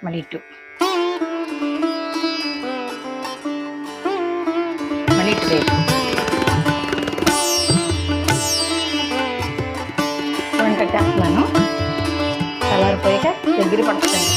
మళ్ళీ ఇటు మళ్ళీ ఇటు వైపు కట్టేస్తున్నాను. చల్లారిపోయాక దగ్గర పడుతుంది.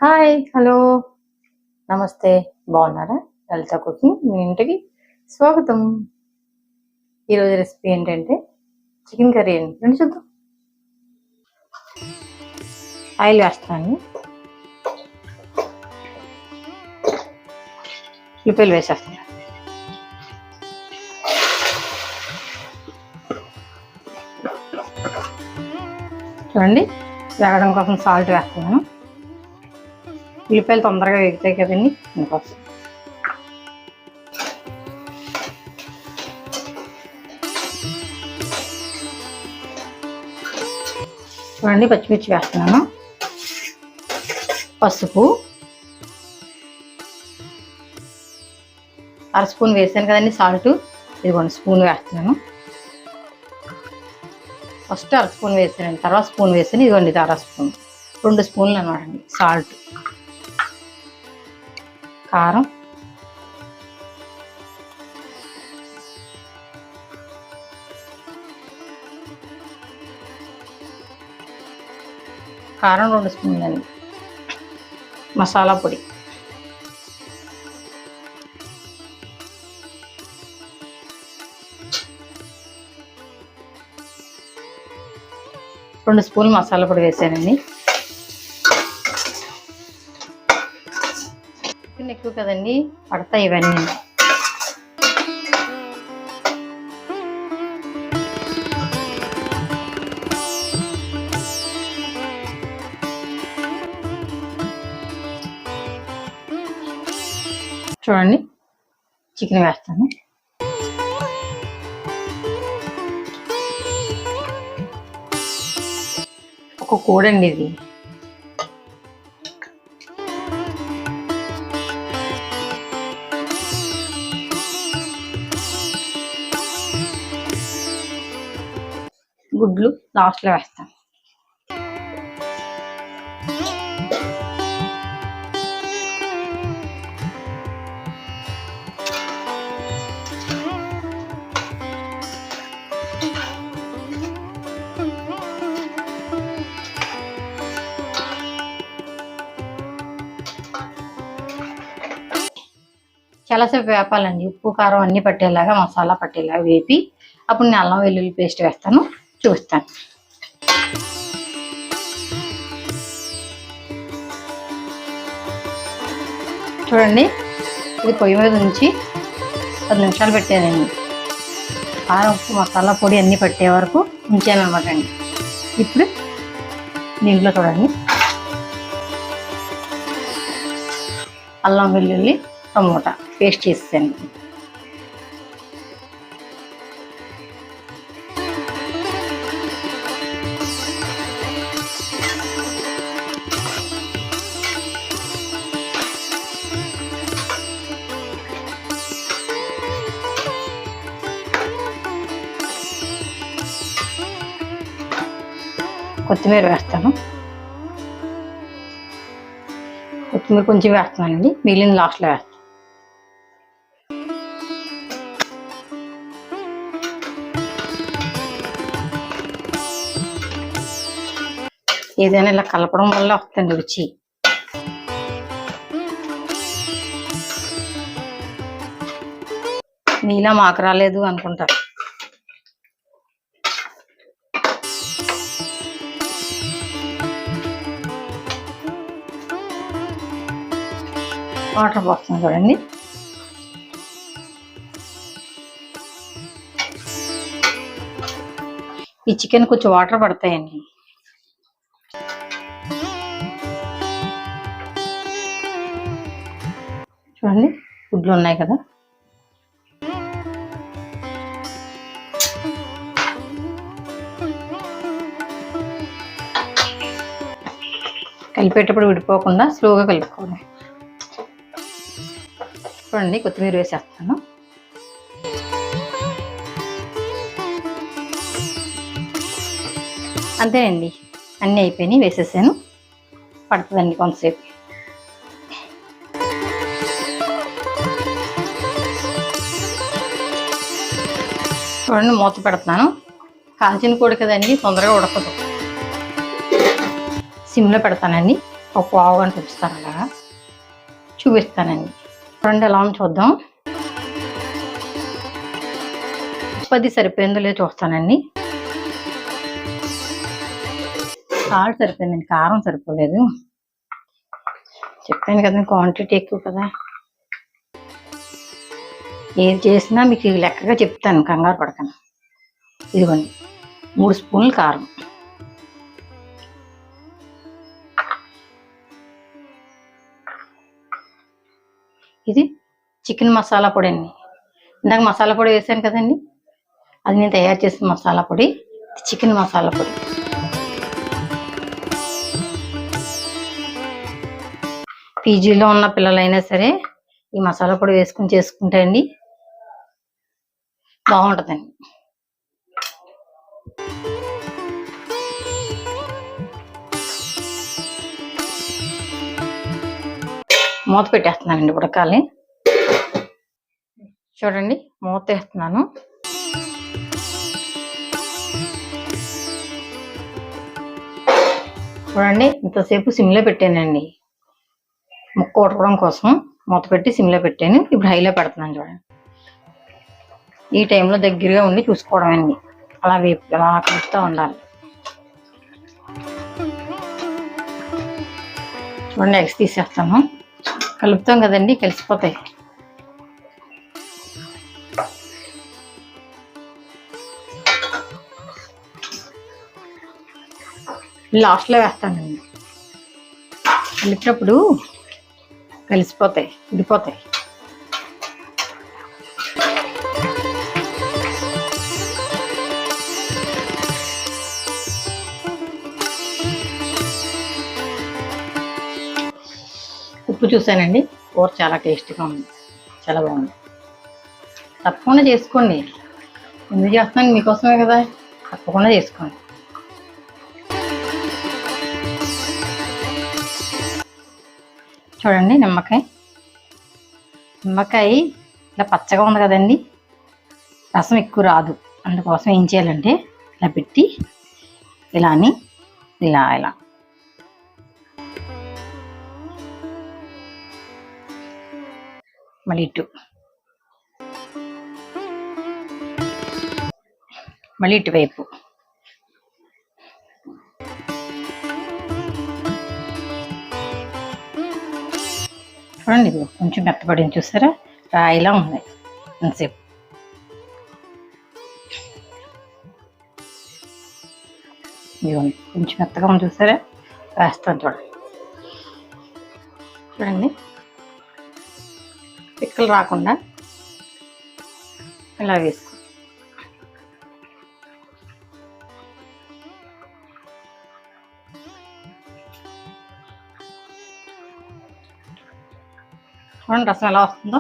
హాయ్, హలో, నమస్తే, బాగున్నారా? లలిత కుకింగ్ మీ ఇంటికి స్వాగతం. ఈరోజు రెసిపీ ఏంటంటే చికెన్ కర్రీ అండి. రండి చూద్దాం. ఆయిల్ వేస్తాను. ఉల్లిపాయలు వేసేస్తాను. చూడండి, వేగడం కోసం సాల్ట్ వేస్తున్నాను. ఉల్లిపాయలు తొందరగా వేగుతాయి కదండి, అందుకోసం. చూడండి, పచ్చిమిర్చి వేస్తున్నాను. పసుపు 1/2 స్పూన్ వేసాను కదండి. సాల్ట్ ఇదిగోండి స్పూన్ వేస్తున్నాను. ఫస్ట్ 1/2 స్పూన్ వేసానండి, తర్వాత స్పూన్ వేసాను. ఇదిగోండి ఇది 1/2 స్పూన్, 2 స్పూన్లు అనమాట అండి. సాల్ట్, కారం, కారం 2 స్పూన్లు అండి. మసాలా పొడి రెండు స్పూన్లు మసాలా పొడి వేసానండి. చికెన్ ఎక్కువ కదండి, పడతాయి ఇవన్నీ. చూడండి, చికెన్ వేస్తాను. ఒక కూడండి ఇది. గుడ్లు లాస్ట్లో వేస్తాను. చాలాసేపు వేపాలండి. ఉప్పు కారం అన్నీ పట్టేలాగా, మసాలా పట్టేలాగా వేపి అప్పుడు నేను అల్లం వెల్లుల్లి పేస్ట్ వేస్తాను, చూస్తాను. చూడండి, ఇది పొయ్యి మీద ఉంచి 10 నిమిషాలు పెట్టానండి. కారం, ఉప్పు, మసాలా పొడి అన్నీ పట్టే వరకు ఉంచాను అనమాట అండి. ఇప్పుడు దీంట్లో చూడండి అల్లం వెల్లుల్లి టమోటా పేస్ట్ చేసాను. కొత్తిమీర వేస్తాను. కొత్తిమీర కొంచెం వేస్తున్నానండి, మిగిలిన లాస్ట్లో వేస్తాను. ఏదైనా ఇలా కలపడం వల్ల వస్తుంది రుచి. నీలా మాకు రాలేదు అనుకుంటారు. వాటర్ పోస్తుంది చూడండి. ఈ చికెన్ కొంచెం వాటర్ పడతాయండి. చూడండి, గుడ్లు ఉన్నాయి కదా, కలిపేటప్పుడు విడిపోకుండా స్లోగా కలుపుకోవాలి. చూడండి, కొత్తిమీర వేసేస్తాను. అంతేనండి, అన్నీ అయిపోయినాయి, వేసేసాను. పడుతుందండి కొంతసేపు. చూడండి, మూత పెడుతున్నాను. కాల్చిన కోడి కదండి, తొందరగా ఉడకదు. సిమ్లో పెడతానండి, ఒక పావు గంట ఉంచుతాను. అలాగా చూపిస్తానండి. చూడండి ఎలా ఉంది చూద్దాం. ఉప్పు సరిపోయిందో లేదో చూస్తానండి. సాల్ట్ సరిపోయిందండి, కారం సరిపోలేదు. చెప్పాను కదా క్వాంటిటీ ఎక్కువ కదా. ఏది చేసినా మీకు లెక్కగా చెప్తాను, కంగారు పడతాను. ఇదిగోండి 3 స్పూన్లు కారం, ఇది చికెన్ మసాలా పొడి అండి. ఇందాక మసాలా పొడి వేసాను కదండి, అది నేను తయారు చేసిన మసాలా పొడి, చికెన్ మసాలా పొడి. పీజీలో ఉన్న పిల్లలైనా సరే ఈ మసాలా పొడి వేసుకుని చేసుకుంటే అండి బాగుంటుందండి. మూత పెట్టేస్తున్నానండి, ఉడకాలి. చూడండి, మూత వేస్తున్నాను. చూడండి, ఇంతసేపు సిమ్లో పెట్టానండి, ముక్క ఉడకడం కోసం మూత పెట్టి సిమ్లో పెట్టాను. ఇప్పుడు హైలో పెడుతున్నాను. చూడండి, ఈ టైంలో దగ్గరగా ఉండి చూసుకోవడం అండి, అలా అలా కలుపుతూ ఉండాలి. చూడండి, ఎగ్స్ తీసేస్తాను. కలుపుతాం కదండి, కలిసిపోతాయి. లాస్ట్లో వేస్తానండి, కలిపినప్పుడు కలిసిపోతాయి, విడిపోతాయి. ఉప్పు చూసానండి, కూర చాలా టేస్టీగా ఉంది, చాలా బాగుంది. తప్పకుండా చేసుకోండి, ఎందుకు చేస్తున్నాను, మీకోసమే కదా, తప్పకుండా చేసుకోండి. చూడండి, నిమ్మకాయ ఇలా పచ్చగా ఉంది కదండి, రసం ఎక్కువ రాదు. అందుకోసం ఏం చేయాలంటే ఇలా పెట్టి ఇలా అని ఇలా ఇలా మళ్ళీ ఇటువైపు చూడండి, ఇది కొంచెం మెత్తపడింది చూసారా, రాయిలా ఉంది అంతసేపు. ఇదిగోండి, కొంచెం మెత్తగా ఉంది చూసారా, వేస్తాను. చూడండి, పిక్కలు రాకుండా ఇలా వేసుకో. చూడండి, రసం ఎలా వస్తుందో,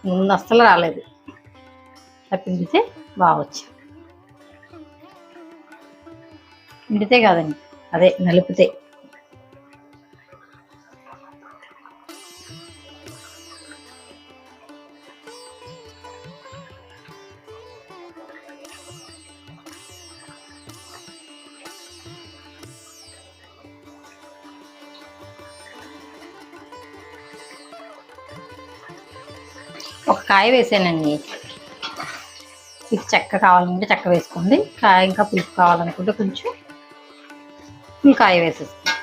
ముందు అస్సలు రాలేదు, పిండితే బాగా వచ్చింది. పిండితే కాదండి, అదే నలిపితే. ఒక కాయ వేసానండి, మీకు చెక్క కావాలనుకుంటే చెక్క వేసుకోండి, కాయ ఇంకా పులుపు కావాలనుకుంటే కొంచెం కాయ వేసేస్తాం.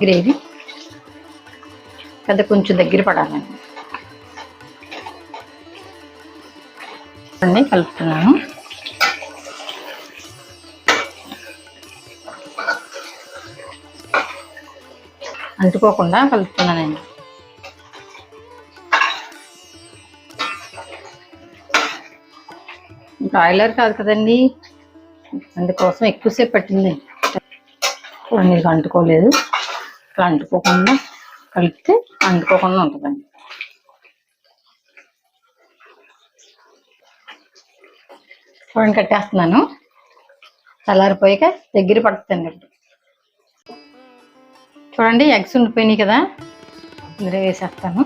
గ్రేవీ పెద్ద కొంచెం దగ్గర పడాలండి. చూడండి, కలుపుతున్నాను. అంటుకోకుండా కలుపుతున్నానండి. బ్రాయిలర్ కాదు కదండి, అందుకోసం ఎక్కువసేపు పట్టింది. చూడండి, ఇది అంటుకోలేదు. ఇట్లా అంటుకోకుండా కలిపితే అంటుకోకుండా ఉంటుందండి. చూడండి కట్టేస్తున్నాను. చల్లారిపోయాక దగ్గర పడుతుంది. చూడండి ఎగ్స్ ఉండిపోయినాయి కదా, ఇందులో వేసేస్తాను.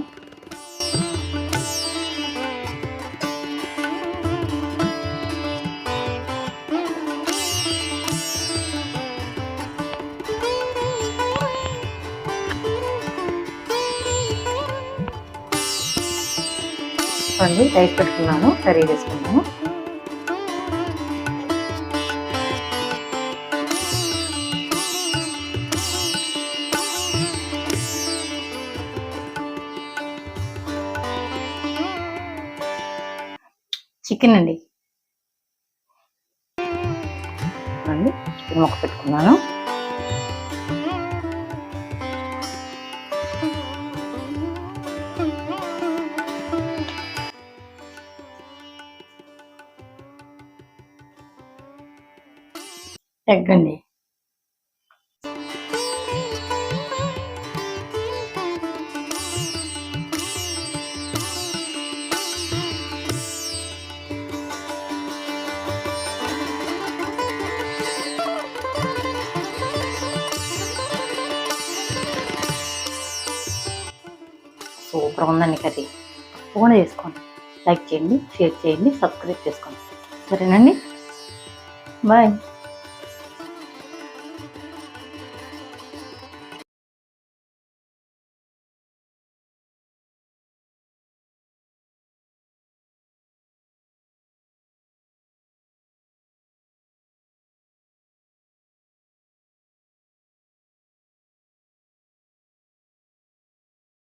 చూడండి రైస్ పెట్టుకున్నాను, కర్రీ వేసుకున్నాను. చికెన్ అండి, చికెన్ ముక్క పెట్టుకున్నాను. ఎగ్ అండి, సూపర్ ఉందండి కర్రీ. తప్పకుండా చేసుకోండి. లైక్ చేయండి, షేర్ చేయండి, సబ్స్క్రైబ్ చేసుకోండి. సరేనండి, బాయ్.